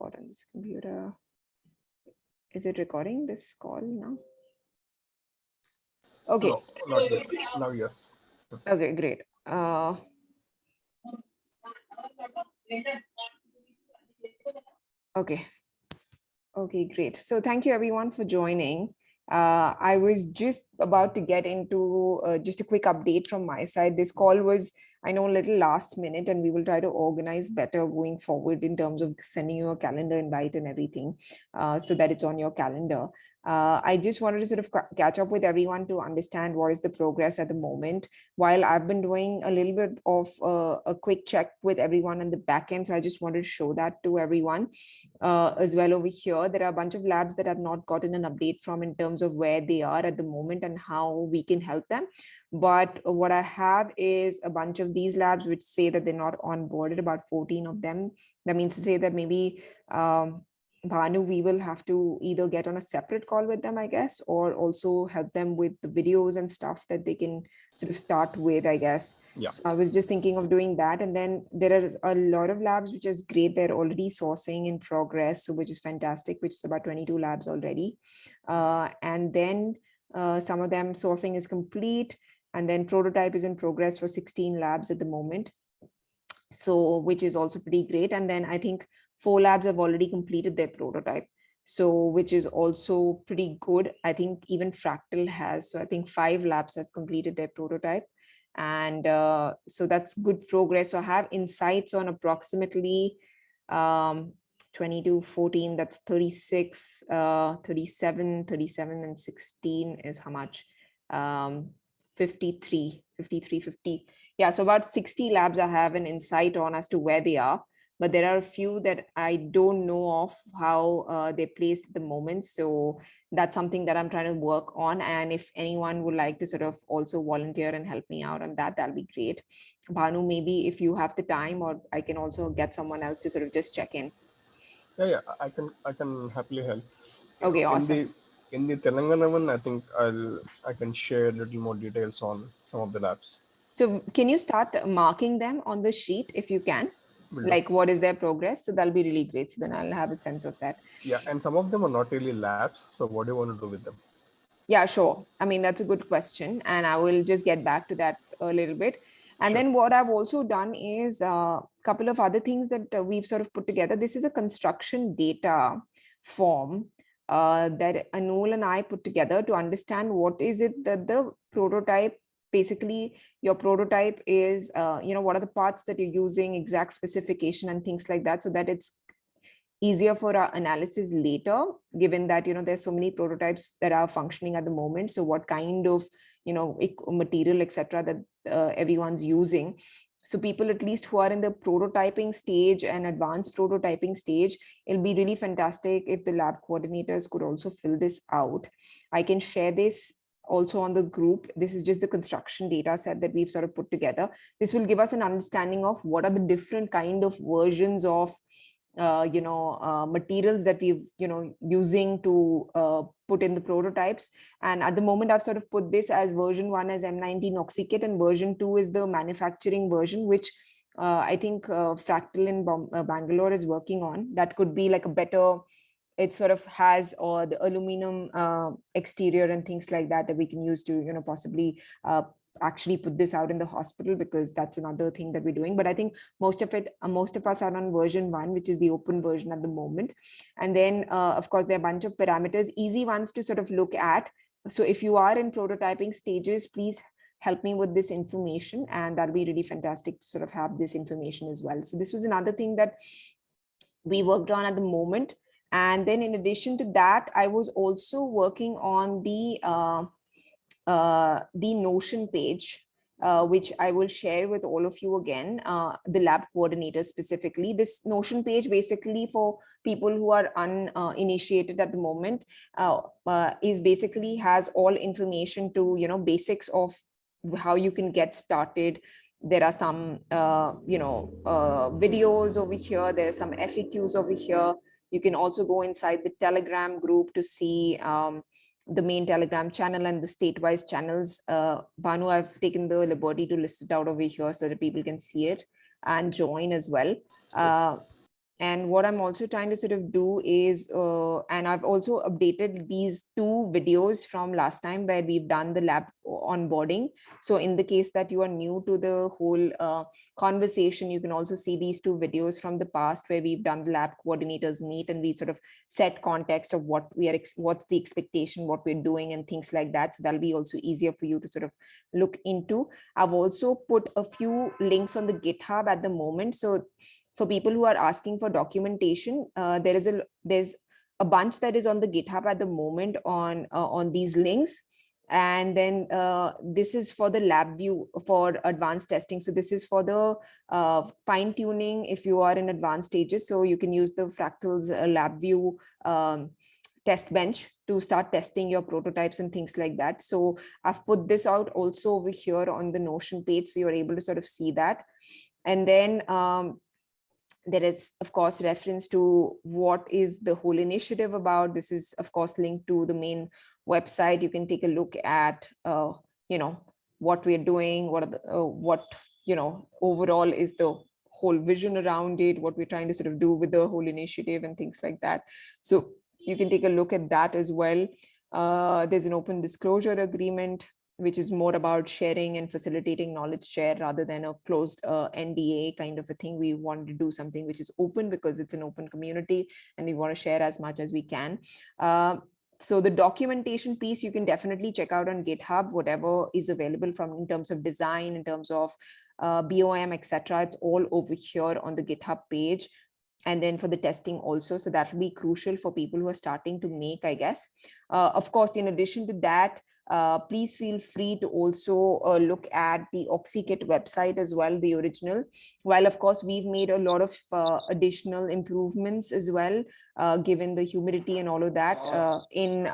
record on this computer. Is it recording this call now? Okay. No, not yet. Now, yes. Okay, great. Okay. Okay, great. So thank you everyone for joining. I was just about to get into just a quick update from my side. This call was, I know, a little last minute, and we will try to organize better going forward in terms of sending you a calendar invite and everything so that it's on your calendar. I just wanted to sort of catch up with everyone to understand what is the progress at the moment. While I've been doing a little bit of a quick check with everyone in the back end, so I just wanted to show that to everyone as well over here. There are a bunch of labs that have not gotten an update from in terms of where they are at the moment and how we can help them. But what I have is a bunch of these labs which say that they're not onboarded, about 14 of them. That means to say that maybe Bhanu, we will have to either get on a separate call with them, I guess, or also help them with the videos and stuff that they can sort of start with, I guess. Yeah. So I was just thinking of doing that. And then there are a lot of labs, which is great. They're already sourcing in progress, so which is fantastic, which is about 22 labs already. And then some of them sourcing is complete. And then prototype is in progress for 16 labs at the moment. So which is also pretty great. And then I think 4 labs have already completed their prototype. So which is also pretty good. I think even Fractal has. So I think 5 labs have completed their prototype. And so that's good progress. So I have insights on approximately 22, 14, that's 36, 37, and 16 is how much? 53, 50. Yeah, so about 60 labs I have an insight on as to where they are. But there are a few that I don't know of how they're placed at the moment. So that's something that I'm trying to work on. And if anyone would like to sort of also volunteer and help me out on that, that'll be great. Bhanu, maybe if you have the time, or I can also get someone else to sort of just check in. Yeah, I can happily help. Okay, awesome. In the Telangana one, I think I can share a little more details on some of the labs. So can you start marking them on the sheet if you can? Will do. Like what is their progress? So that'll be really great. So then I'll have a sense of that. Yeah, and some of them are not really labs. So what do you want to do with them? Yeah, sure. I mean, that's a good question. And I will just get back to that a little bit. And Sure. then what I've also done is a couple of other things that we've sort of put together. This is a construction data form that Anul and I put together to understand what is it that the prototype, basically your prototype is, what are the parts that you're using, exact specification and things like that, so that it's easier for our analysis later, given that there's so many prototypes that are functioning at the moment. So what kind of material, etc., that everyone's using, so people at least who are in the prototyping stage and advanced prototyping stage, it'll be really fantastic if the lab coordinators could also fill this out. I can share this also on the group. This is just the construction data set that we've sort of put together. This will give us an understanding of what are the different kind of versions of materials that we've using to put in the prototypes. And at the moment I've sort of put this as version 1 as M19 oxykit, and version 2 is the manufacturing version, which I think Fractal in Bangalore is working on. That could be like a better, it sort of has the aluminum exterior and things like that we can use to possibly actually put this out in the hospital, because that's another thing that we're doing. But I think most of us are on version 1, which is the open version at the moment. And then of course there are a bunch of parameters, easy ones to sort of look at. So if you are in prototyping stages, please help me with this information, and that'll be really fantastic to sort of have this information as well. So this was another thing that we worked on at the moment. And then in addition to that, I was also working on the Notion page, which I will share with all of you again, the lab coordinators specifically. This Notion page, basically for people who are uninitiated at the moment, is basically has all information to, basics of how you can get started. There are some, videos over here. There are some FAQs over here. You can also go inside the Telegram group to see the main Telegram channel and the state-wise channels. Bhanu, I've taken the liberty to list it out over here so that people can see it and join as well. And what I'm also trying to sort of do is, and I've also updated these two videos from last time where we've done the lab onboarding. So in the case that you are new to the whole conversation, you can also see these two videos from the past where we've done the lab coordinators meet, and we sort of set context of what we are, what's the expectation, what we're doing, and things like that. So that'll be also easier for you to sort of look into. I've also put a few links on the GitHub at the moment. So for people who are asking for documentation, there's a bunch that is on the GitHub at the moment on these links. And then this is for the lab view for advanced testing. So this is for the fine tuning if you are in advanced stages. So you can use the Fractal's lab view test bench to start testing your prototypes and things like that. So I've put this out also over here on the Notion page, so you're able to sort of see that. And then there is, of course, reference to what is the whole initiative about. This is, of course, linked to the main website. You can take a look at, what we're doing, what are the, overall is the whole vision around it, what we're trying to sort of do with the whole initiative and things like that. So you can take a look at that as well. There's an open disclosure agreement, which is more about sharing and facilitating knowledge share rather than a closed NDA kind of a thing. We want to do something which is open because it's an open community and we want to share as much as we can. So the documentation piece, you can definitely check out on GitHub, whatever is available from in terms of design, in terms of BOM, etc. It's all over here on the GitHub page. And then for the testing also. So that will be crucial for people who are starting to make, I guess. Of course, in addition to that, please feel free to also look at the OxyKit website as well, the original. While of course we've made a lot of additional improvements as well, given the humidity and all of that in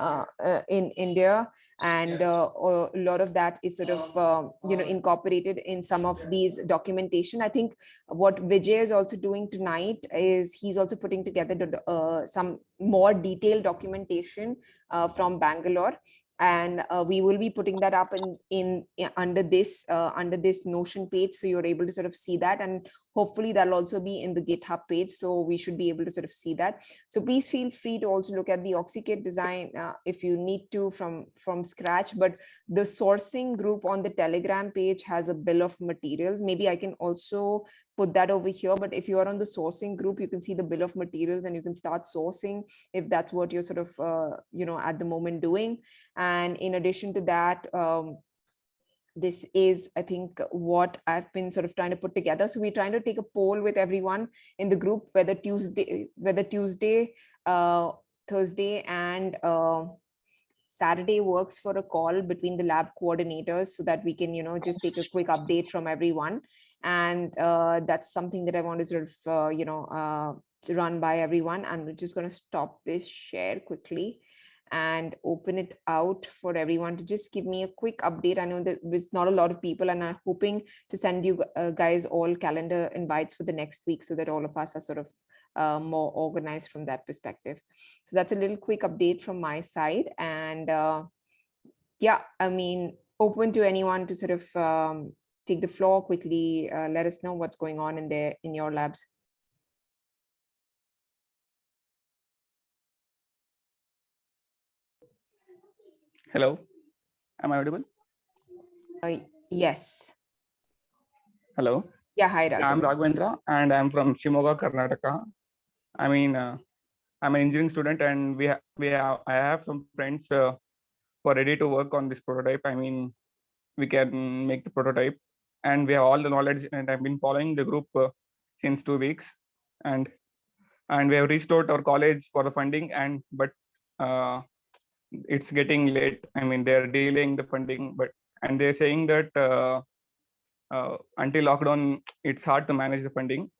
India, and a lot of that is sort of incorporated in some of these documentation. I think what Vijay is also doing tonight is he's also putting together some more detailed documentation from Bangalore, and we will be putting that up in under this Notion page, so you're able to sort of see that, and hopefully that'll also be in the GitHub page, so we should be able to sort of see that. So please feel free to also look at the OxyKit design if you need to from scratch. But the sourcing group on the Telegram page has a bill of materials. Maybe I can also put that over here, but if you are on the sourcing group, you can see the bill of materials and you can start sourcing if that's what you're sort of at the moment doing. And in addition to that, this is, I think, what I've been sort of trying to put together. So we're trying to take a poll with everyone in the group, whether Tuesday, Thursday, and Saturday works for a call between the lab coordinators, so that we can, just take a quick update from everyone. And that's something that I want to sort of, run by everyone. I'm just going to stop this share quickly and open it out for everyone to just give me a quick update. I know that there's not a lot of people, and I'm hoping to send you guys all calendar invites for the next week, so that all of us are sort of more organized from that perspective. So that's a little quick update from my side. And yeah, I mean, open to anyone to sort of take the floor quickly. Let us know what's going on in your labs. Hello, am I audible? Yes. Hello. Yeah, hi, I'm Raghav. Raghavendra and I'm from Shimoga, Karnataka. I mean, I'm an engineering student, and I have some friends who are ready to work on this prototype. I mean, we can make the prototype, and we have all the knowledge. And I've been following the group since 2 weeks, and we have reached out our college for the funding, but it's getting late. I mean, they're delaying the funding, and they're saying that until lockdown, it's hard to manage the funding.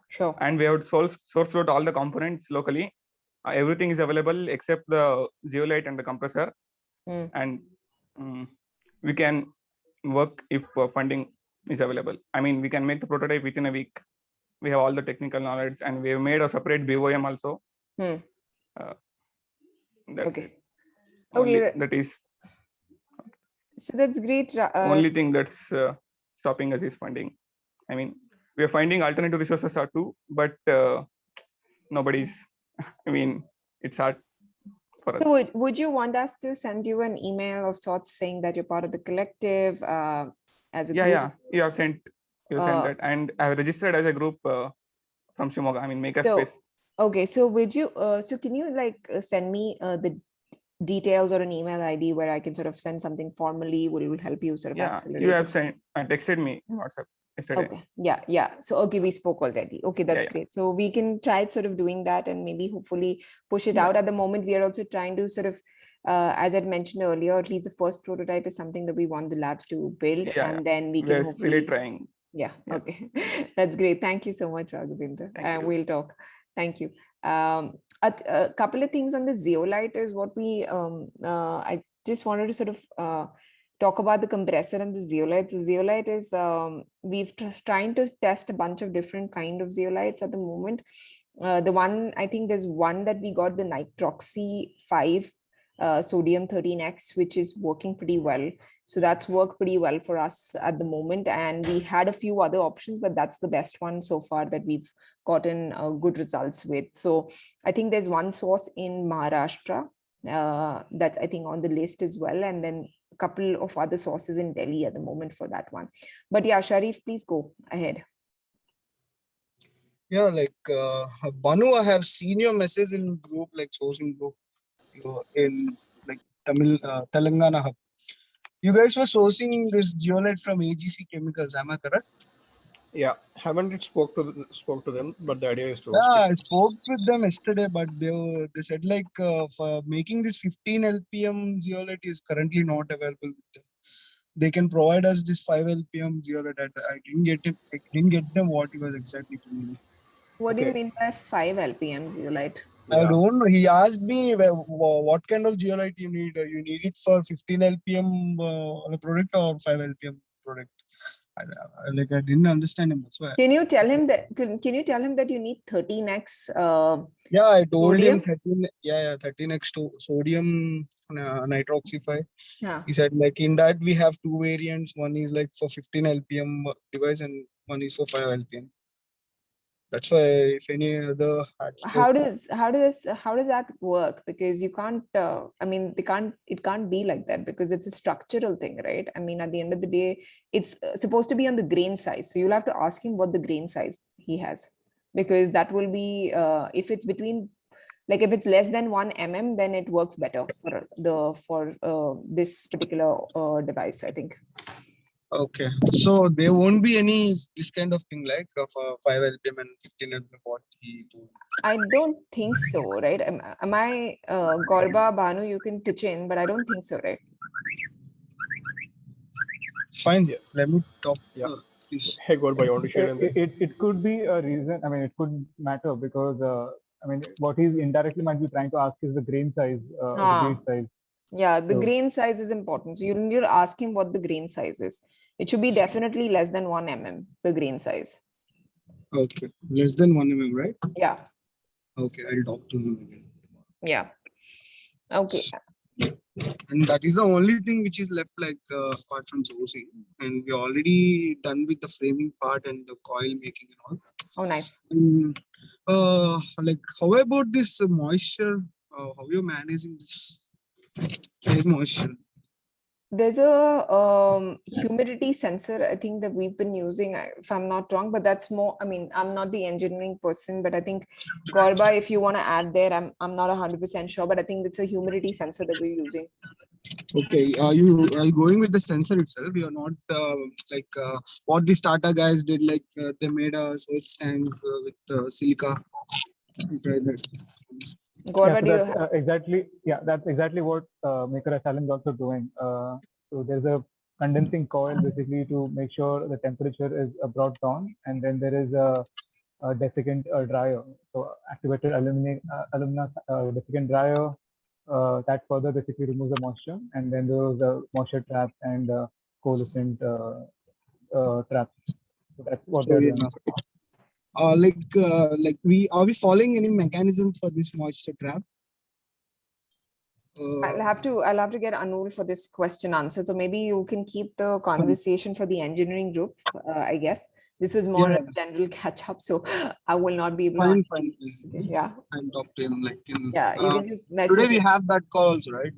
Sure. And we have sourced out all the components locally. Everything is available except the zeolite and the compressor. And we can work if funding is available. I mean, we can make the prototype within a week. We have all the technical knowledge, and we have made a separate BOM also. That's Okay. it. Only, that is. So that's great. Only thing that's stopping us is funding. I mean, we are finding alternative resources too, but nobody's. I mean, it's hard for us. So would you want us to send you an email of sorts saying that you're part of the collective as a group? Yeah, you have sent that, and I have registered as a group from Shimoga. I mean, Makerspace. So, okay, so would you so can you like send me the details or an email ID where I can sort of send something formally? Will help you sort of accelerate you have it? sent texted me on WhatsApp yesterday. Okay, yeah. So okay, we spoke already. Okay, that's great. So we can try sort of doing that and maybe hopefully push it out. At the moment, we are also trying to sort of, as I mentioned earlier, at least the first prototype is something that we want the labs to build, and then we can hopefully really trying. Yeah. Okay, that's great. Thank you so much, Raghavendra. We'll talk. Thank you. A couple of things on the zeolite is what we I just wanted to sort of talk about the compressor and the zeolite. The zeolite is we've trying to test a bunch of different kind of zeolites at the moment. The one, I think there's one that we got, the nitroxy 5 sodium 13x, which is working pretty well. So that's worked pretty well for us at the moment. And we had a few other options, but that's the best one so far that we've gotten good results with. So I think there's one source in Maharashtra that's I think on the list as well. And then a couple of other sources in Delhi at the moment for that one. But yeah, Sharif, please go ahead. Yeah, like Banu, I have seen your message in group, like sourcing group, in like Telangana hub. You guys were sourcing this zeolite from AGC Chemicals, am I correct? Yeah, haven't spoke to them, but the idea is to. Yeah, I spoke with them yesterday, but they said like for making this 15 LPM zeolite is currently not available with them. They can provide us this 5 LPM zeolite. I didn't get it. I didn't get them what he was exactly telling me. What do you mean by 5 LPM zeolite? I don't know. He asked me what kind of zeolite you need. You need it for 15 LPM product or 5 LPM product. I didn't understand him. That's why. Can you tell him that? Can you tell him that you need 13x? Yeah, I told sodium? him 13x to sodium nitroxy 5. Yeah. He said like in that we have two variants. One is like for 15 LPM device and one is for 5 LPM. That's why if any other how does that work? Because you can't I mean it can't be like that because it's a structural thing, right? I mean at the end of the day it's supposed to be on the grain size, so you'll have to ask him what the grain size he has, because that will be if it's between, like if it's less than 1 mm, then it works better for this particular device, I think. Okay, so there won't be any this kind of thing like 5 LPM and 15 LPM what he told. I don't think so, right? Am I Gorba, Banu, you can pitch in, but I don't think so, right? Fine, let me talk. Hey Gorba, you want to share anything? It could be a reason. I mean, it could matter because I mean, what he's indirectly might be trying to ask is the grain size, or the gauge size. Yeah, the grain size is important. So you need to ask him what the grain size is. It should be definitely less than 1 mm, the grain size. Okay, less than 1 mm, right? Yeah. Okay, I'll talk to him again. Yeah. Okay. And that is the only thing which is left, like apart from sourcing. And we're already done with the framing part and the coil making and all. Oh, nice. And, like, how about this moisture? How you're managing this moisture? There's a humidity sensor, I think, that we've been using, if I'm not wrong, but that's more, I mean, I'm not the engineering person, but I think Gorba, if you want to add there, I'm not 100% sure, but I think it's a humidity sensor that we're using. Okay, are you going with the sensor itself? You're not like what the starter guys did, like they made a source tank with silica. Gorba, that's exactly what Maker Challenge is also doing. So there's a condensing coil basically to make sure the temperature is brought down, and then there is a desiccant dryer. So activated alumina desiccant dryer that further basically removes the moisture, and then there was a moisture trap and coalescent traps. So that's what they're doing. Like are we following any mechanism for this moisture trap? I'll have to get Anul for this question answered. So maybe you can keep the conversation for the engineering group, I guess. This was more Yeah, a general catch up, so I will not be able to fine, answer. fine. Okay, yeah, I'll talk to him like in, yeah. You can just today message we him. have that call also, right?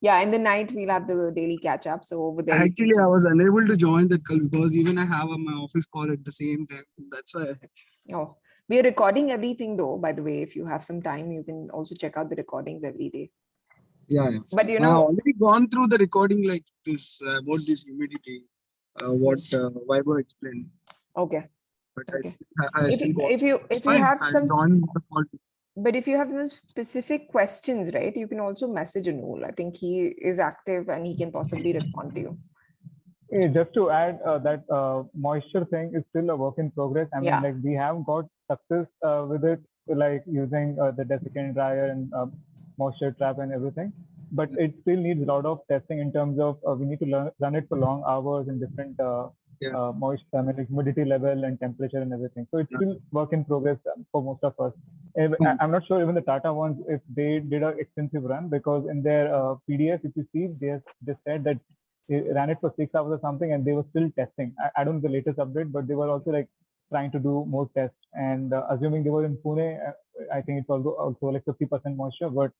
Yeah, in the night we'll have the daily catch up. So over there, you can Actually, I was unable to join that call because even I have my office call at the same time. That's why. oh, we are recording everything though. By the way, if you have some time, you can also check out the recordings every day. Yeah, yeah. But you I know, already gone through the recording like this about this humidity, what Vaibhav explained. okay, But okay. I still got If you fine. have I some, joined the call. but if you have some specific questions, right, you can also message Anul. I think he is active and he can possibly respond to you. Just to add that moisture thing is still a work in progress. I mean, Yeah. like we have got success with it, like using the desiccant dryer and moisture trap and everything. But it still needs a lot of testing in terms of we need to run it for long hours in different moisture, I mean, like humidity level and temperature and everything. So it's still work in progress for most of us. I'm not sure even the Tata ones if they did an extensive run, because in their PDF, if you see, they said that they ran it for 6 hours or something and they were still testing. I don't know the latest update, but they were also like trying to do more tests. And assuming they were in Pune, I think it's also like 50% moisture. But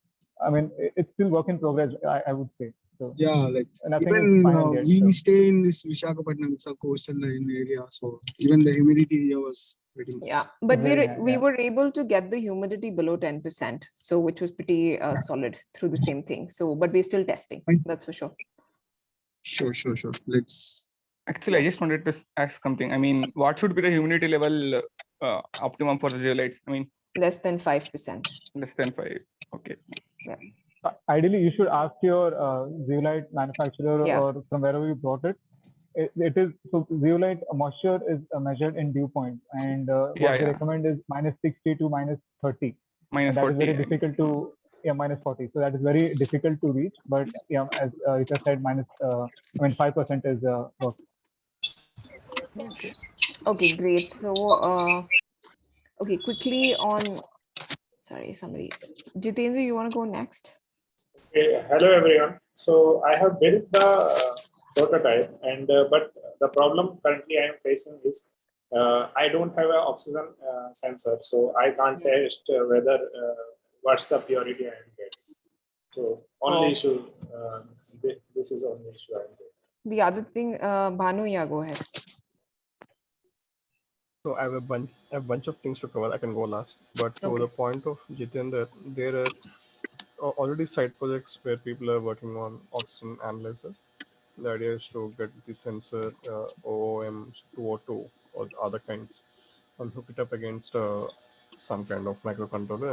I mean, it's still work in progress, I would say. So yeah, like nothing even is final yet. we So. stay in this Visakhapatnam, it's a coastal line area, so even the humidity here was pretty much. Yeah, but Very high, we yeah. were able to get the humidity below 10%, so which was pretty solid through the same thing. So, but we're still testing. That's for sure. Sure. Let's. Actually, I just wanted to ask something. I mean, what should be the humidity level optimum for the zeolites? I mean, less than 5%. less than 5. Okay. Yeah. Ideally, you should ask your zeolite manufacturer Yeah. or from wherever you brought it. It is so zeolite moisture is measured in dew point, and what they recommend is -60 to -30. Minus And that 40. is very difficult to -40. So that is very difficult to reach. But yeah, as Rita said, 5% is work. Okay, great. So okay, quickly on. Sorry, somebody. Jitendra, you want to go next? Okay, hello everyone. So I have built the prototype, and but the problem currently I am facing is I don't have an oxygen sensor, so I can't test whether what's the purity I am getting. So only issue. This is only issue I am getting. The other thing, Bhanu, yeah, go ahead. So I have a bunch of things to cover. I can go last, but to the point of Jitendra, there are already side projects where people are working on oxygen analyzer. The idea is to get the sensor OOM 202 or other kinds and hook it up against some kind of microcontroller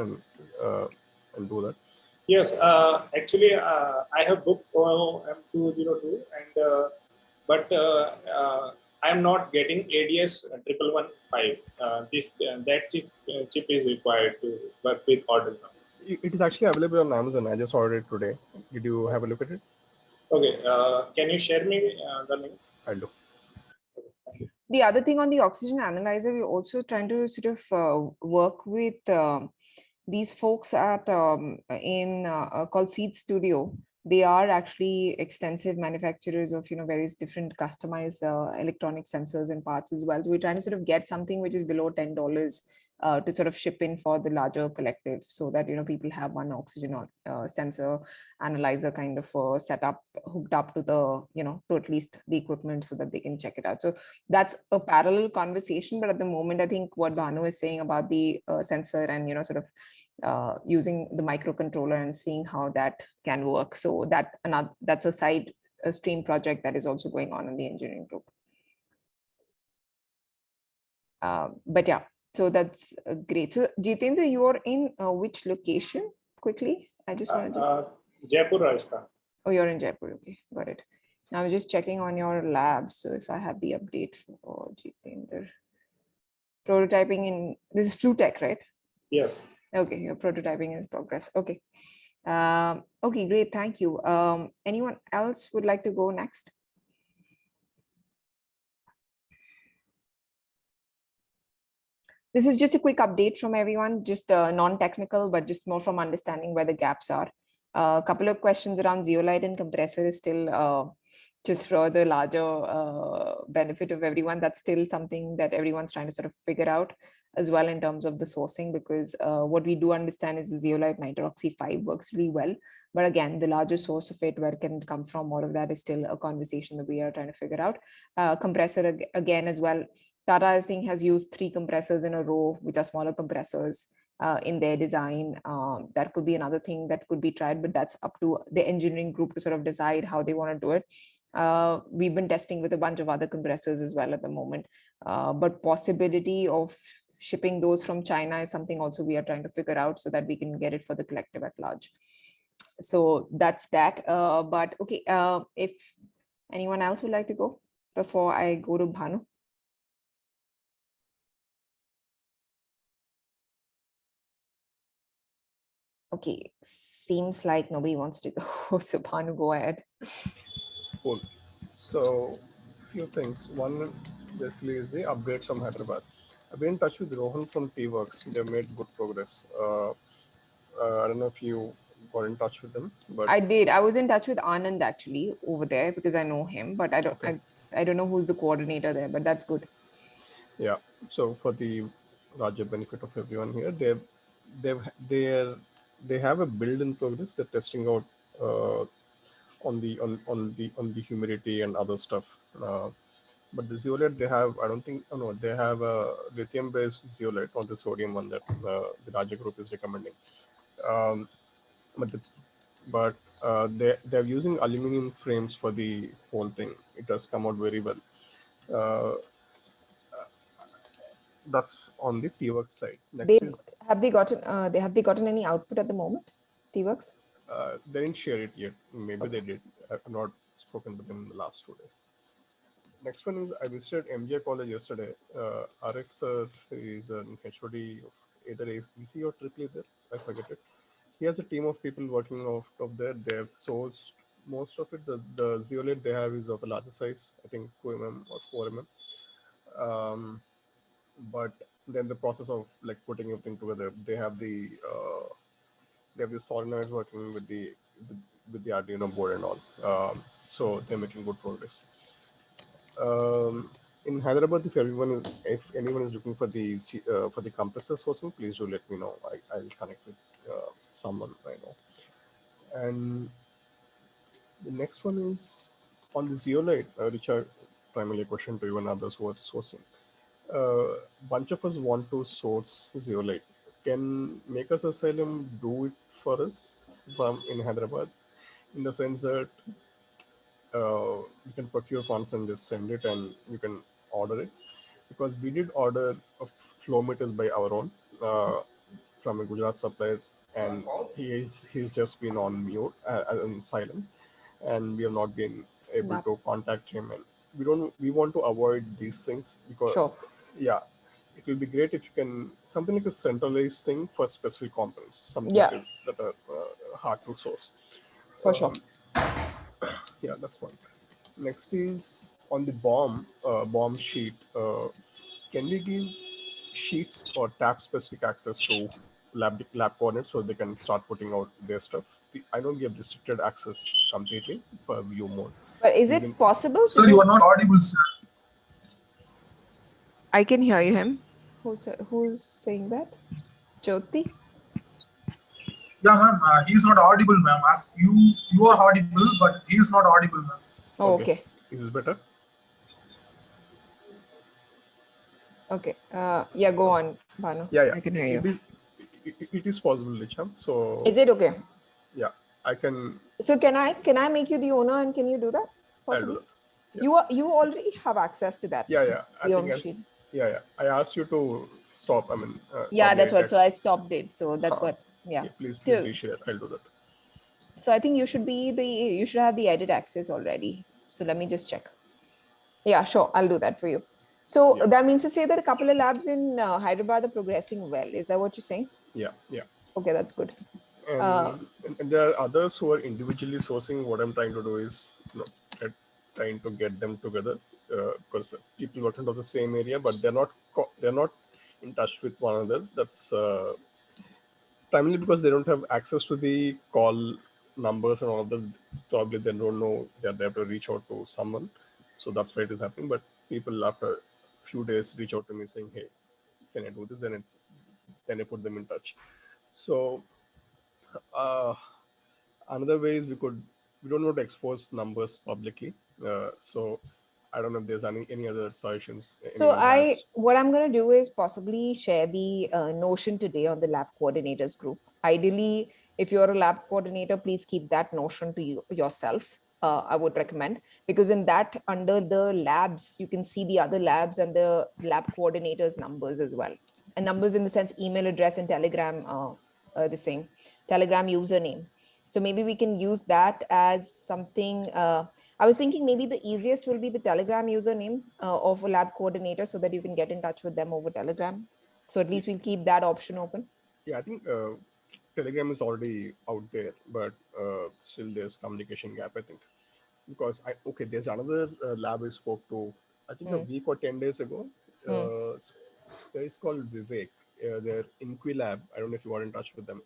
and do that. Yes, actually, I have booked OOM 202, and but I'm not getting ADS 1115. That chip is required to work with Arduino. It is actually available on Amazon. I just ordered it today. Did you have a look at it? Okay, can you share me the link? I'll do. The other thing on the oxygen analyzer, we're also trying to sort of work with these folks at called Seed Studio. They are actually extensive manufacturers of various different customized electronic sensors and parts as well. So we're trying to sort of get something which is below $10 to sort of ship in for the larger collective, so that people have one oxygen sensor analyzer kind of setup hooked up to the to at least the equipment, so that they can check it out. So that's a parallel conversation, but at the moment I think what Bhanu is saying about the sensor and sort of using the microcontroller and seeing how that can work, so that's a side stream project that is also going on in the engineering group. But yeah, so that's great. So Jitendra, you're in which location quickly? I just wanted to Jaipur, Rajasthan. Oh, you're in Jaipur. Okay, got it. Now I'm just checking on your lab. So if I have the update for Jitendra. Prototyping in, this is Flutech, right? Yes. Okay, your prototyping in progress. Okay. Okay, great. Thank you. Anyone else would like to go next? This is just a quick update from everyone, just non-technical, but just more from understanding where the gaps are. A couple of questions around Zeolite and Compressor is still just for the larger benefit of everyone. That's still something that everyone's trying to sort of figure out as well in terms of the sourcing, because what we do understand is the zeolite nitroxy 5 works really well. But again, the larger source of it, where can it come from, all of that is still a conversation that we are trying to figure out. Compressor again as well. Tata, I think, has used 3 compressors in a row, which are smaller compressors in their design. That could be another thing that could be tried, but that's up to the engineering group to sort of decide how they want to do it. We've been testing with a bunch of other compressors as well at the moment, but possibility of shipping those from China is something also we are trying to figure out so that we can get it for the collective at large. So that's that. But okay, if anyone else would like to go before I go to Bhanu. Okay, seems like nobody wants to go. So Bhanu, go ahead. Cool. So, few things. One basically is the upgrades from Hyderabad. I've been in touch with Rohan from T-Works. They've made good progress. I don't know if you got in touch with them, but I did. I was in touch with Anand actually over there because I know him, but I don't. Okay. I don't know who's the coordinator there, but that's good. yeah. So for the larger benefit of everyone here, they have a build in progress. They're testing out on the humidity and other stuff. But the zeolite they have, I don't think, no, they have a lithium-based zeolite, not the sodium one that the Raja group is recommending. Um, but they're using aluminum frames for the whole thing. It has come out very well. That's on the T-Works side. Next is Have they gotten any output at the moment? T-Works? they didn't share it yet. Maybe they did. I've not spoken to them in the last 2 days. Next one is I visited MJ College yesterday. Arif sir is an HOD of either EC or Triple E there. I forget it. He has a team of people working off of there. They have sourced most of it. The zeolite they have is of a larger size, I think 2 mm or 4 mm. But then the process of like putting everything together, they have the solenoids working with the Arduino board and all. So they're making good progress. In Hyderabad, if anyone is looking for the compressor sourcing, please do let me know. I'll connect with someone I know. And the next one is on the zeolite, Richard. Primarily a question to you and others who are sourcing. Bunch of us want to source zeolite. Can Makers Asylum do it for us from in Hyderabad? In the sense that you can procure funds and just send it and you can order it, because we did order flow meters by our own from a Gujarat supplier, and he's just been on mute and silent, and we have not been able to contact him, and we want to avoid these things because it will be great if you can something like a centralized thing for specific components, something that are hard to source. For sure. Yeah, that's one. Next is on the bomb sheet. Can we give sheets or tab specific access to lab coordinates so they can start putting out their stuff? I know we have restricted access completely for view mode. But is it possible? Sir, you are not audible, sir. I can hear him. Who's saying that? Jyoti? Yeah, ma'am. He is not audible, ma'am. As you are audible, but he is not audible, ma'am. Oh, okay. Is this better? Okay. Yeah, go on, Bhanu. Yeah. I can hear you. It is possible, Licham. So is it okay? Yeah, I can. So can I make you the owner, and can you do that? Possibly? I'll do that. Yeah. You already have access to that. Yeah. Yeah. I asked you to stop. I mean. Yeah, that's what. So I stopped it. So that's what. Yeah. Please reshare. I'll do that. So I think you should have the edit access already. So let me just check. Yeah, sure. I'll do that for you. So that means to say that a couple of labs in Hyderabad are progressing well. Is that what you're saying? Yeah. Okay, that's good. And there are others who are individually sourcing. What I'm trying to do is trying to get them together because people work into the same area, but they're not in touch with one another. That's primarily because they don't have access to the call numbers and all of that, probably they don't know that they have to reach out to someone. So that's why it is happening. But people after a few days reach out to me saying, hey, can I do this? And then I put them in touch. So uh, another way is we don't want to expose numbers publicly. So I don't know if there's any other suggestions So anyone has. what I'm going to do is possibly share the Notion today on the lab coordinators group. Ideally, if you're a lab coordinator, please keep that Notion to yourself. I would recommend, because in that, under the labs, you can see the other labs and the lab coordinators numbers as well. And numbers in the sense email address and Telegram, this thing, Telegram username. So maybe we can use that as something. I was thinking maybe the easiest will be the Telegram username of a lab coordinator, so that you can get in touch with them over Telegram. So at least we'll keep that option open. Yeah, I think Telegram is already out there, but still there's communication gap, I think. Because there's another lab I spoke to, I think a week or 10 days ago. This guy is called Vivek. They're Inquilab. I don't know if you are in touch with them.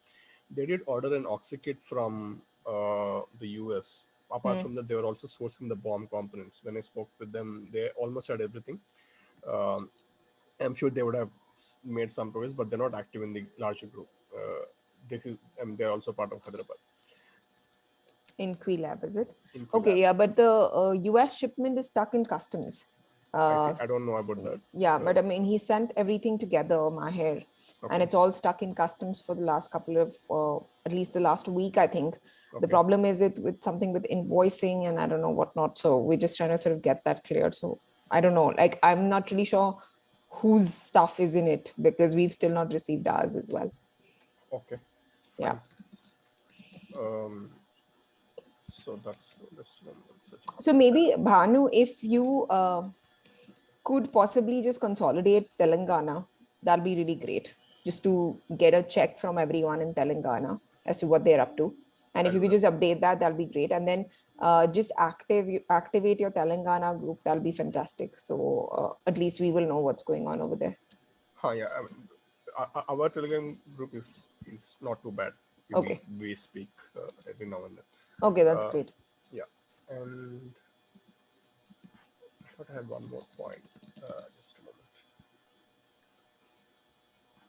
They did order an oxykit from the US. Apart from that, they were also sourcing the bomb components. When I spoke with them, they almost had everything. I'm sure they would have made some progress, but they're not active in the larger group. They're also part of Hyderabad. Inquilab, is it? Inquilab. Okay, yeah, but the US shipment is stuck in customs. I see. I don't know about that. Yeah, but I mean, he sent everything together, Maher, and it's all stuck in customs for the last couple of, at least the last week, I think. The problem is with something with invoicing and I don't know whatnot. So we're just trying to sort of get that cleared. So I don't know, like, I'm not really sure whose stuff is in it, because we've still not received ours as well. Okay. Yeah. So that's one. So maybe Bhanu, if you could possibly just consolidate Telangana, that'll be really great. Just to get a check from everyone in Telangana as to what they're up to. And if you could just update that, that'll be great. And then just activate your Telangana group, that'll be fantastic. So at least we will know what's going on over there. Yeah, I mean, our Telegram group is not too bad. We speak every now and then. Okay, that's great. Yeah, and I thought I had one more point. Just a moment.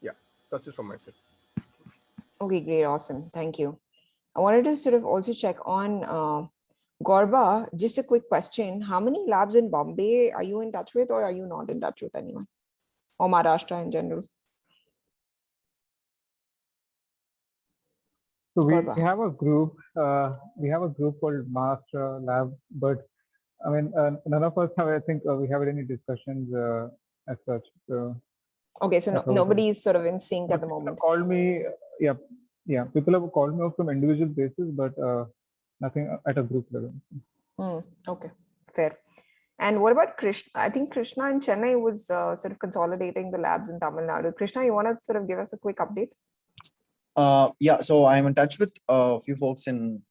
Yeah, that's it from my side. Thanks. Okay, great, awesome, thank you. I wanted to sort of also check on Gorba. Just a quick question: how many labs in Bombay are you in touch with, or are you not in touch with anyone, or Maharashtra in general? So we have a group. We have a group called Master Lab, but I mean, none of us have. I think we have any discussions as such. So okay, so nobody is sort of in sync at the moment. Called me, yeah. People have called me up from individual basis, but nothing at a group level. Okay, fair. And what about Krishna? I think Krishna in Chennai was sort of consolidating the labs in Tamil Nadu. Krishna, you want to sort of give us a quick update? Yeah, so I'm in touch with a few folks in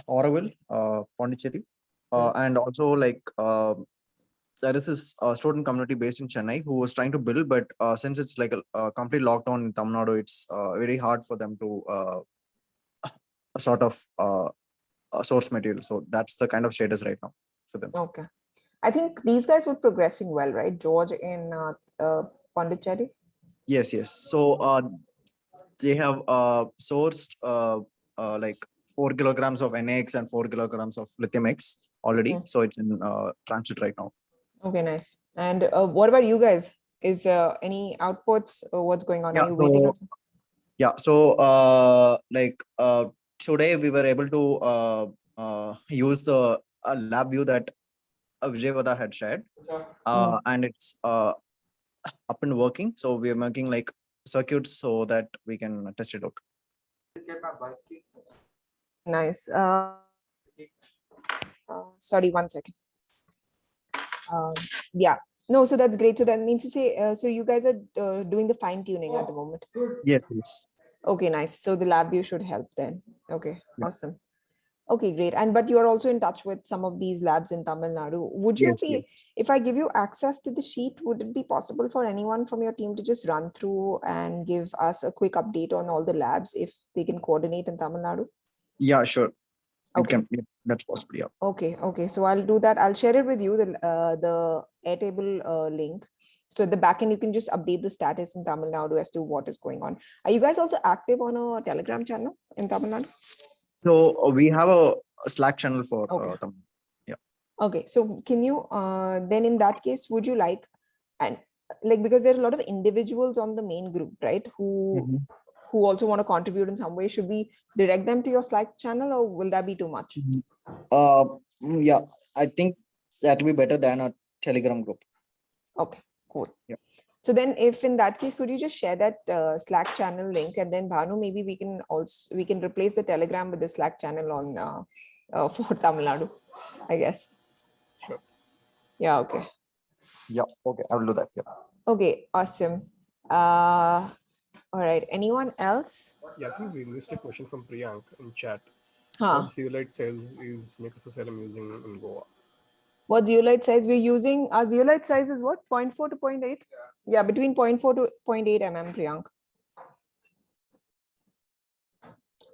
Auroville, Pondicherry, and also like there is this student community based in Chennai who was trying to build, but since it's like a complete lockdown in Tamil Nadu, it's very hard for them to sort of source material. So that's the kind of status right now for them. Okay. I think these guys were progressing well, right? George in Pondicherry? Yes. So they have sourced like 4 kilograms of NX and 4 kilograms of lithium X already. So it's in transit right now. Okay, nice. And what about you guys? Is any outputs? What's going on? Yeah, are you waiting? Yeah. So like today we were able to use the lab view that Vijayvada had shared, and it's up and working. So we are making like circuits so that we can test it out. Nice. Sorry, 1 second. Yeah. No, so that's great. So that means to say, so you guys are doing the fine tuning at the moment. Yes. Okay, nice. So the lab view should help then. Okay, awesome. Okay, great. And but you are also in touch with some of these labs in Tamil Nadu. Would you be, if I give you access to the sheet, would it be possible for anyone from your team to just run through and give us a quick update on all the labs if they can coordinate in Tamil Nadu? Yeah, sure. Okay. That's possible. Yeah. Okay. So I'll do that. I'll share it with you, the Airtable link. So at the backend, you can just update the status in Tamil Nadu as to what is going on. Are you guys also active on a Telegram channel in Tamil Nadu? So we have a Slack channel for Tamil. Yeah. Okay. So can you then in that case, would you like, and like, because there are a lot of individuals on the main group, right? Who also want to contribute in some way. Should we direct them to your Slack channel, or will that be too much? Yeah, I think that will be better than a Telegram group. Okay, cool. Yeah. So then if in that case, could you just share that Slack channel link, and then Bhanu, maybe we can replace the Telegram with the Slack channel on for Tamil Nadu, I guess. Sure. Yeah, okay. Yeah, okay, I will do that. Yeah. Okay, awesome. All right, anyone else? Yeah, I think we missed a question from Priyank in chat. Huh. What Zeolite says is make us a cell I'm using in Goa. What zeolite size we're using? Our zeolite size is what? 0.4 to 0.8? Yeah, between 0.4 to 0.8 mm, Priyank.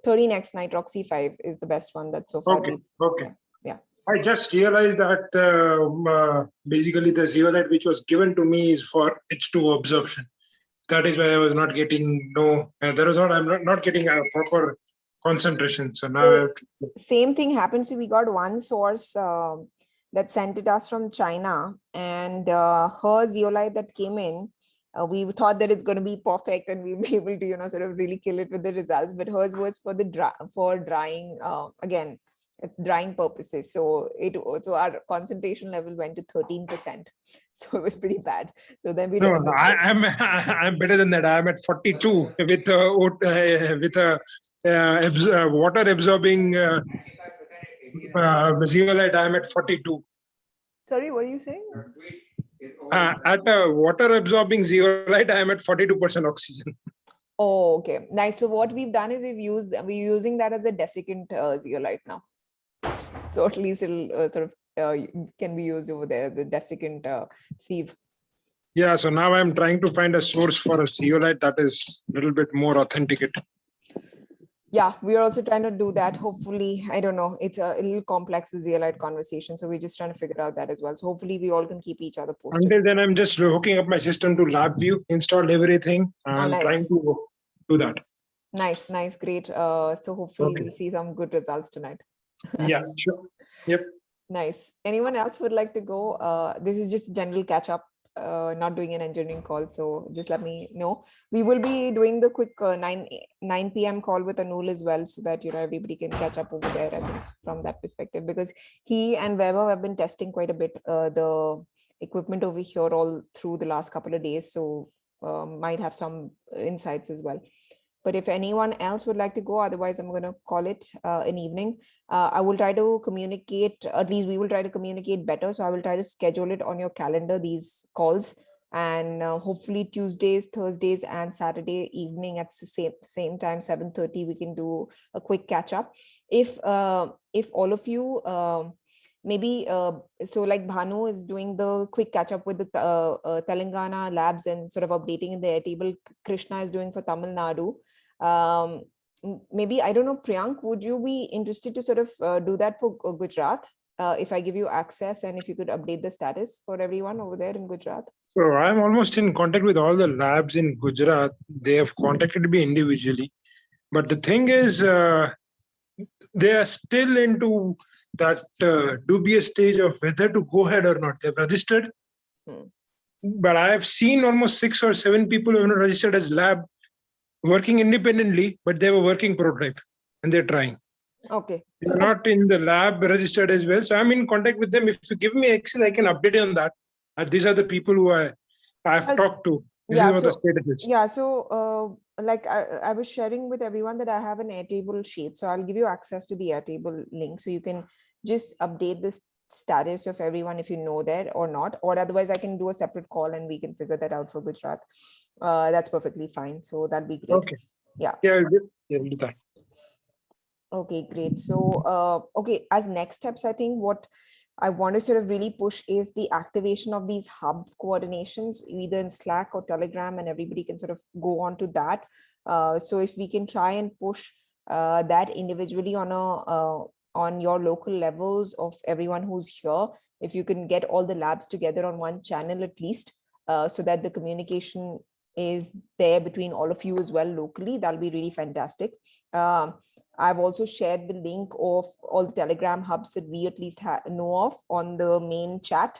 13x nitroxy 5 is the best one that so far. Okay. Yeah. I just realized that basically the zeolite which was given to me is for H2 absorption. That is why I was not getting I'm not getting a proper concentration. So now same thing happens. We got one source that sent it us from China, and her zeolite that came in, we thought that it's going to be perfect and we'll be able to, sort of really kill it with the results. But hers was for the drying, again, drying purposes. So our concentration level went to 13%. So it was pretty bad. So then we I'm better than that. I'm at 42 with a water absorbing zeolite. I'm at 42. Sorry, what are you saying? At a water absorbing zeolite, I'm at 42% oxygen. Oh, okay, nice. So what we've done is we're using that as a desiccant zeolite now. So at least it'll sort of can be used over there, the desiccant sieve. Yeah, so now I'm trying to find a source for a zeolite that is a little bit more authenticate. Yeah, we are also trying to do that. Hopefully, I don't know, it's a little complex, the zeolite conversation. So we're just trying to figure out that as well. So hopefully we all can keep each other posted. Until then, I'm just hooking up my system to LabVIEW, installed everything, and nice. trying to do that. Nice, great. So hopefully we'll see some good results tonight. Yeah, sure. Yep. Nice. Anyone else would like to go? This is just a general catch up. Not doing an engineering call, so just let me know. We will be doing the quick 9 p.m. call with Anul as well, so that everybody can catch up over there. I think from that perspective, because he and Weber have been testing quite a bit the equipment over here all through the last couple of days, so might have some insights as well. But if anyone else would like to go, otherwise I'm going to call it an evening. I will try to communicate, at least we will try to communicate better. So I will try to schedule it on your calendar, these calls. And hopefully Tuesdays, Thursdays, and Saturday evening at the same time, 7:30, we can do a quick catch up. If all of you, maybe, so like Bhanu is doing the quick catch up with the Telangana labs and sort of updating in the Airtable. Krishna is doing for Tamil Nadu. Maybe, I don't know, Priyank, would you be interested to sort of do that for Gujarat? If I give you access and if you could update the status for everyone over there in Gujarat? So I'm almost in contact with all the labs in Gujarat. They have contacted me individually. But the thing is, they are still into that dubious stage of whether to go ahead or not. They've registered. But I have seen almost 6 or 7 people who have not registered as lab working independently, but they have a working prototype and they're trying. Okay. They're not in the lab registered as well. So I'm in contact with them. If you give me Excel, I can update you on that. These are the people who I've talked to. This is what the status is. Yeah, so like I was sharing with everyone that I have an Airtable sheet. So I'll give you access to the Airtable link. So you can just update the status of everyone if you know that or not. Or otherwise I can do a separate call and we can figure that out for Gujarat. That's perfectly fine. So that'd be great. Okay. Yeah. Yeah, we'll do that. Okay, great. So, okay, as next steps, I think what I want to sort of really push is the activation of these hub coordinations, either in Slack or Telegram, and everybody can sort of go on to that. So if we can try and push that individually on your local levels of everyone who's here. If you can get all the labs together on one channel at least, so that the communication is there between all of you as well locally, that'll be really fantastic. I've also shared the link of all the Telegram hubs that we at least know of on the main chat.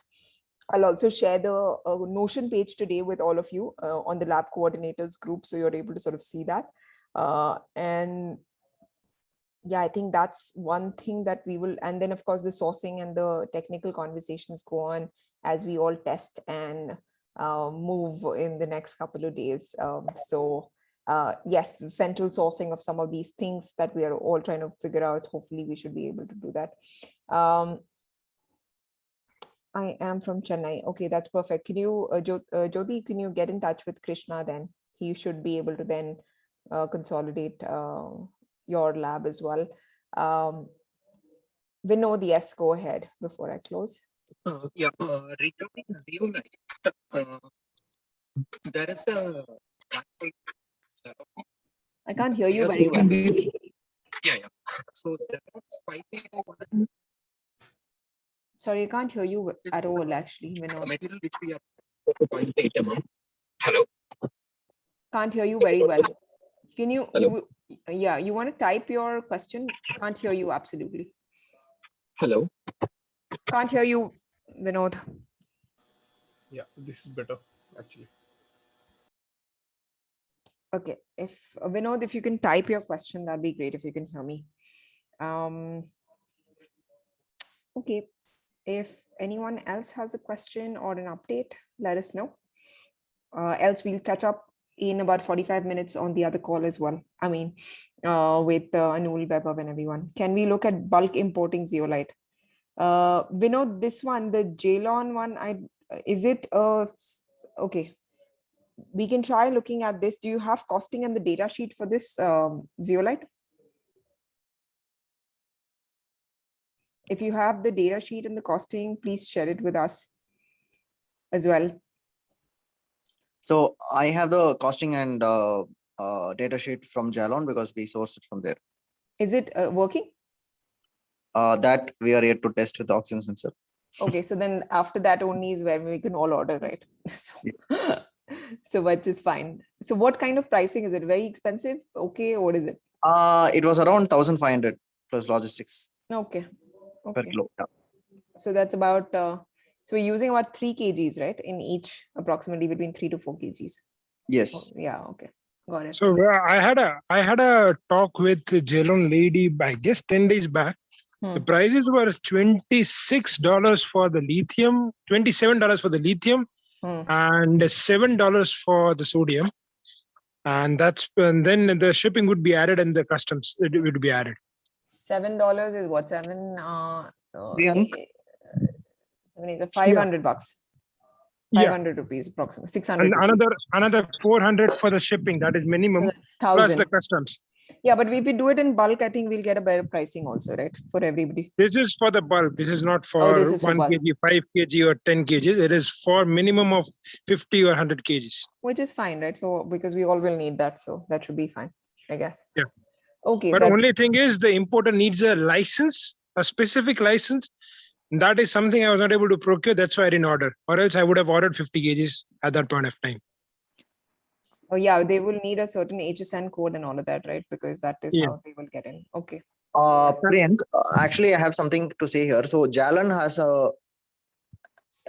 I'll also share the Notion page today with all of you on the lab coordinators group, so you're able to sort of see that. And yeah, I think that's one thing that we will, and then of course the sourcing and the technical conversations go on as we all test and move in the next couple of days. Yes, the central sourcing of some of these things that we are all trying to figure out, hopefully we should be able to do that. I am from Chennai. Okay, that's perfect. Can you, Jyoti, can you get in touch with Krishna then? He should be able to then consolidate your lab as well. Vinod, yes, go ahead before I close. Regarding Zeolite, there is a I can't hear you very well. Yeah. So there are Sorry, I can't hear you at all, actually, Vinod. material which we are 0.8 mm. Hello. Can't hear you very well. Can you, you want to type your question? Can't hear you absolutely. Hello. Can't hear you, Vinod. Yeah, this is better actually. Okay, if Vinod, if you can type your question, that'd be great if you can hear me. Okay, if anyone else has a question or an update, let us know. Else we'll catch up in about 45 minutes on the other call as well. I mean, with Anul, Vaibhav and everyone. Can we look at bulk importing zeolite? Vinod, this one, the Jalon one, is it okay? We can try looking at this. Do you have costing and the data sheet for this zeolite? If you have the data sheet and the costing, please share it with us as well. So I have the costing and data sheet from Jalon because we sourced it from there. Is it working? That we are yet to test with the oxygen sensor. Okay, so then after that only is where we can all order, right? So, Yes. so which is fine. So what kind of pricing is it? Very expensive? Okay, what is it? It was around 1,500 plus logistics Okay. per Okay. kilo. Yeah. So that's about, so we're using about 3 kgs, right? In each, approximately between 3 to 4 kgs. Yes. Oh, yeah, okay. Got it. So I had a talk with the Jalon lady, I guess 10 days back. The prices were $26 for the lithium, $27 for the lithium, and $7 for the sodium. And then the shipping would be added and the customs it would be added. $7 is what? $500. 500 rupees approximately, 600 and another 400 for the shipping, that is minimum, plus the customs. Yeah, but if we do it in bulk, I think we'll get a better pricing also, right? For everybody. This is for the bulk. This is not for 1 kg, 5 kg or 10 kgs. It is for minimum of 50 or 100 kgs. Which is fine, right? Because we all will need that. So that should be fine, I guess. Yeah. Okay. But only thing is the importer needs a license, a specific license. That is something I was not able to procure. That's why I didn't order, or else I would have ordered 50 kgs at that point of time. Oh yeah, they will need a certain HSN code and all of that, right? Because that is how they will get in. Okay. Priyank, actually, I have something to say here. So Jalon has a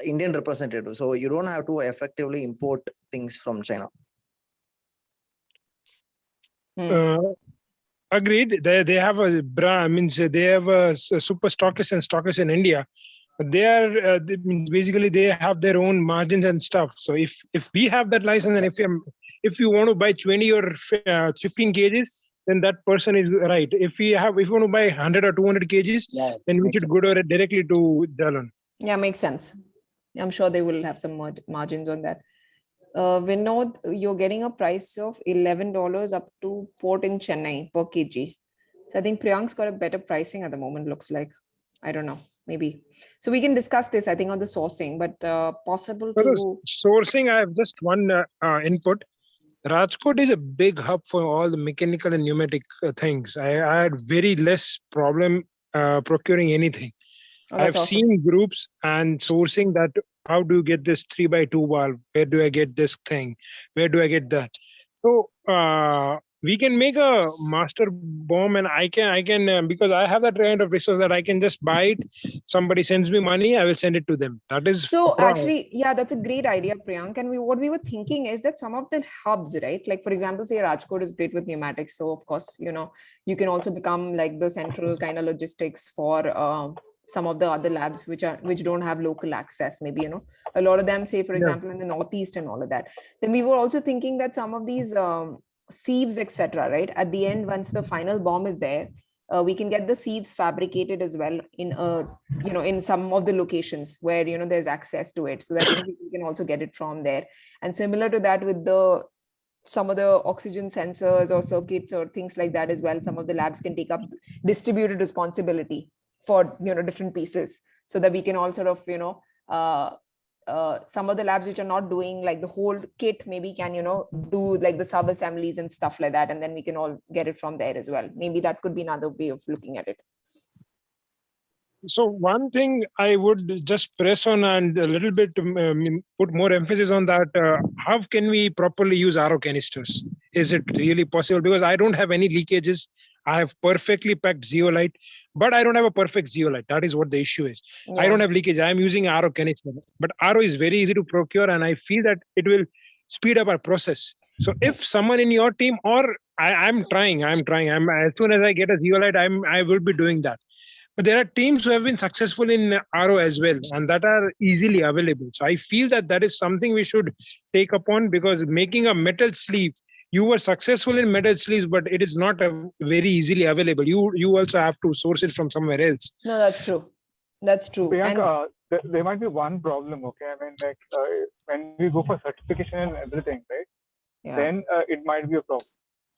Indian representative, so you don't have to effectively import things from China. Agreed. They have a brand, means they have a super stockist and stockist in India. They are basically they have their own margins and stuff. So if we have that license, and if you want to buy 20 or 15 kgs, then that person is right. If you want to buy 100 or 200 kgs, then we should go directly to Jalon. Yeah, makes sense. I'm sure they will have some margins on that. Vinod, you're getting a price of $11 up to port in Chennai per kg. So I think Priyank's got a better pricing at the moment, looks like. I don't know, maybe. So we can discuss this, I think, on the sourcing, but possible to... Sourcing, I have just one input. Rajkot is a big hub for all the mechanical and pneumatic things. I had very less problem procuring anything. Oh, I've that's awesome. seen groups and sourcing that. How do you get this 3x2 valve? Where do I get this thing? Where do I get that? So we can make a master bomb, and I can because I have that kind of resource that I can just buy it. Somebody sends me money, I will send it to them. That is So actually, yeah, that's a great idea, Priyank. And what we were thinking is that some of the hubs, right? Like for example, say Rajkot is great with pneumatics. So of course, you can also become like the central kind of logistics for some of the other labs which don't have local access. Maybe, a lot of them, say for example, in the Northeast and all of that. Then we were also thinking that some of these sieves, etc., right? At the end, once the final bomb is there, we can get the sieves fabricated as well in in some of the locations where there's access to it, so that people can also get it from there. And similar to that with some of the oxygen sensors or circuits or things like that as well, some of the labs can take up distributed responsibility for different pieces, so that we can all sort of some of the labs which are not doing like the whole kit maybe can do like the sub assemblies and stuff like that, and then we can all get it from there as well. Maybe that could be another way of looking at it. So one thing I would just press on and a little bit put more emphasis on that. How can we properly use RO canisters? Is it really possible? Because I don't have any leakages. I have perfectly packed zeolite, but I don't have a perfect zeolite. That is what the issue is. I don't have leakage. I'm using RO canister, but RO is very easy to procure, and I feel that it will speed up our process. So if someone in your team, or I'm trying. As soon as I get a zeolite, I will be doing that. But there are teams who have been successful in RO as well, and that are easily available. So I feel that is something we should take upon, because making a metal sleeve, you were successful in metal sleeves, but it is not very easily available. You also have to source it from somewhere else. No, that's true. That's true. Priyanka, there might be one problem. Okay, I mean, like when we go for certification and everything, right? Yeah. Then it might be a problem.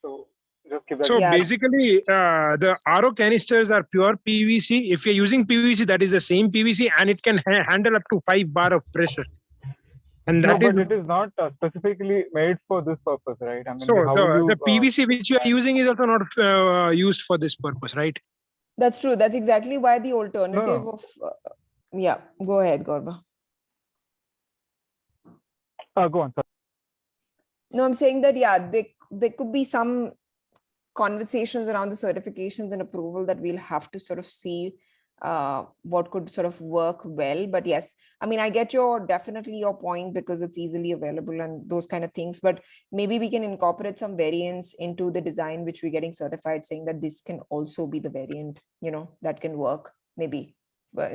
So just keep that. So basically, the RO canisters are pure PVC. If you're using PVC, that is the same PVC, and it can handle up to 5 bar of pressure. And that but it is not specifically made for this purpose, right? I mean, so the PVC which you are using is also not used for this purpose, right? That's true. That's exactly why the alternative of yeah. Go ahead, Gaurav. Go on. Sorry. No, I'm saying that there could be some conversations around the certifications and approval that we'll have to sort of see what could sort of work well. But yes, I mean, I get definitely your point, because it's easily available and those kind of things, but maybe we can incorporate some variants into the design which we're getting certified, saying that this can also be the variant, that can work maybe.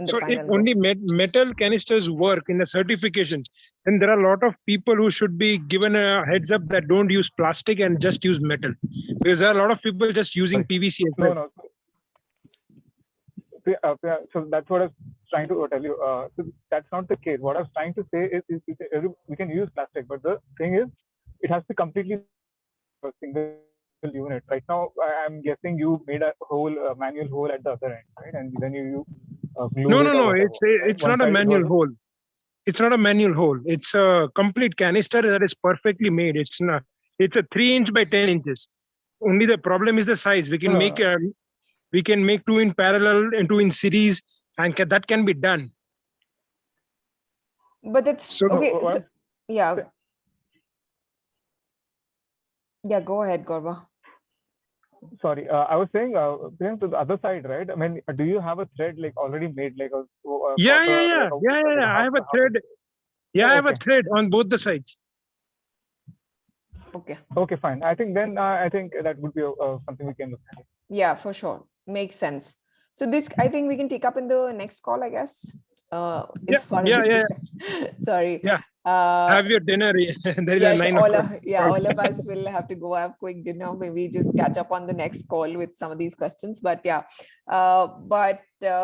So if only metal canisters work in the certification, then there are a lot of people who should be given a heads up that don't use plastic and just use metal, because there are a lot of people just using PVC as well. No. So that's what I was trying to tell you. So that's not the case. What I was trying to say is we can use plastic, but the thing is, it has to completely a single unit. Right now, I'm guessing you made a whole manual hole at the other end, right? And then you glue it. No. It's not a manual hole. It's not a manual hole. It's a complete canister that is perfectly made. It's not. It's a 3 inch by 10 inches. Only the problem is the size. We can make 2 in parallel and 2 in series, and that can be done. But it's okay. So, yeah. Yeah, go ahead, Gaurav. Sorry, I was saying, to the other side, right? I mean, do you have a thread like already made, like a? Yeah. I have a thread. Yeah, I have a thread on both the sides. Okay, fine. I think that would be something we can look at. Yeah, for sure. Makes sense. So this, I think we can take up in the next call, I guess. Yeah. Sorry. Yeah. Have your dinner. There is yes, a 9 o'clock. all of us will have to go have quick dinner. Maybe just catch up on the next call with some of these questions. But yeah,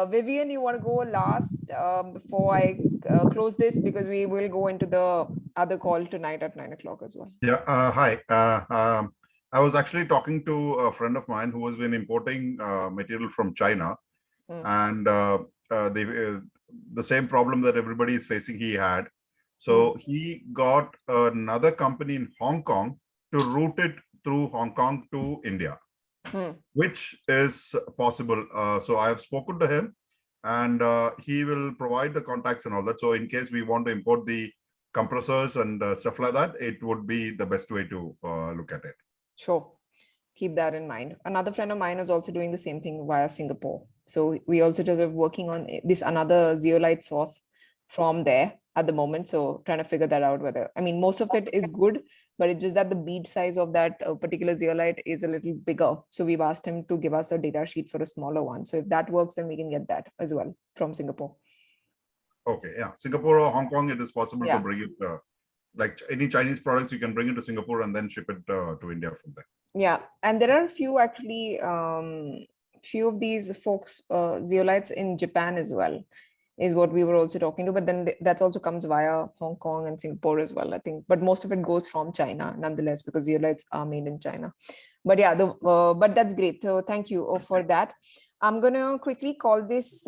Vivian, you want to go last before I close this, because we will go into the other call tonight at 9 o'clock as well. Yeah. Hi. I was actually talking to a friend of mine who has been importing material from China, and the same problem that everybody is facing, he had. So he got another company in Hong Kong to route it through Hong Kong to India, which is possible. So I have spoken to him, and he will provide the contacts and all that. So in case we want to import the compressors and stuff like that, it would be the best way to look at it. Sure. Keep that in mind. Another friend of mine is also doing the same thing via Singapore. So we also just are working on this another zeolite source from there at the moment. So trying to figure that out whether, I mean, most of it is good, but it's just that the bead size of that particular zeolite is a little bigger. So we've asked him to give us a data sheet for a smaller one. So if that works, then we can get that as well from Singapore. Okay, yeah, Singapore or Hong Kong, it is possible to bring it, like any Chinese products, you can bring it to Singapore and then ship it to India from there. Yeah, and there are a few actually, few of these folks, zeolites in Japan as well, is what we were also talking to. But then that also comes via Hong Kong and Singapore as well, I think. But most of it goes from China, nonetheless, because zeolites are made in China. But yeah, but that's great. So thank you for that. I'm gonna quickly call this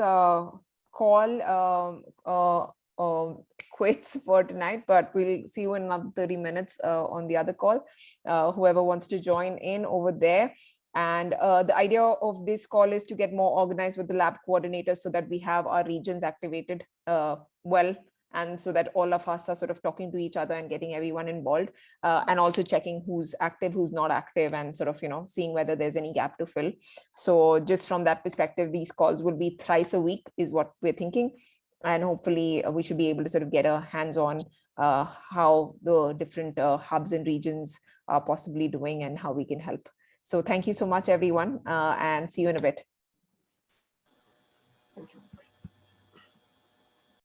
quits for tonight, but we'll see you in another 30 minutes on the other call. Whoever wants to join in over there. And the idea of this call is to get more organized with the lab coordinators so that we have our regions activated well, and so that all of us are sort of talking to each other and getting everyone involved, and also checking who's active, who's not active, and sort of, seeing whether there's any gap to fill. So just from that perspective, these calls will be thrice a week is what we're thinking. And hopefully we should be able to sort of get a hands on how the different hubs and regions are possibly doing and how we can help. So thank you so much, everyone, and see you in a bit. Thank you.